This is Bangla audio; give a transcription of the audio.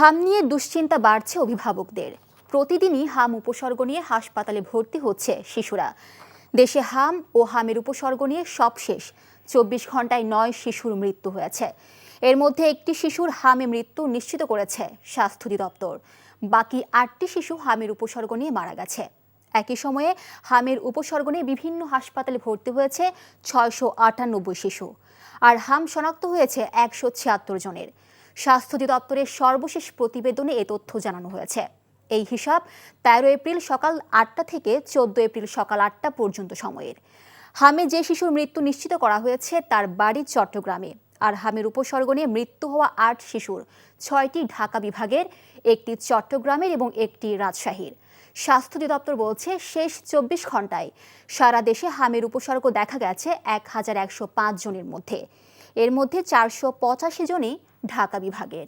হাম নিয়ে দুশ্চিন্তা বাড়ছে অভিভাবকদের। প্রতিদিনই হাম উপসর্গ নিয়ে হাসপাতালে ভর্তি হচ্ছে শিশুরা। দেশে হাম ও হামের উপসর্গ নিয়ে সবশেষ 24 ঘন্টায় 9 শিশুর মৃত্যু হয়েছে। এর মধ্যে একটি শিশুর হামে মৃত্যু নিশ্চিত করেছে স্বাস্থ্য অধিদপ্তর। বাকি 8টি শিশু হামের উপসর্গ নিয়ে মারা গেছে। একই সময়ে হামের উপসর্গ নিয়ে বিভিন্ন হাসপাতালে ভর্তি হয়েছে 698 শিশু, আর হাম শনাক্ত হয়েছে 176 জনের। স্বাস্থ্য অধিদপ্তরের সর্বশেষ প্রতিবেদনে এ তথ্য জানানো হয়েছে। এই হিসাব 13 এপ্রিল সকাল 8টা থেকে 14 এপ্রিল সকাল 8টা পর্যন্ত সময়ের। হামে যে শিশুর মৃত্যু নিশ্চিত করা হয়েছে তার বাড়ি চট্টগ্রামে, আর হামের উপসর্গ নিয়ে মৃত্যু হওয়া 8 শিশুর 6টি ঢাকা বিভাগের, একটি চট্টগ্রামের এবং একটি রাজশাহীর। স্বাস্থ্য অধিদপ্তর বলছে শেষ 24 ঘন্টায় সারা দেশে হামের উপসর্গ দেখা গেছে 1105 জনের মধ্যে। এর মধ্যে 485 জনই ঢাকা বিভাগের।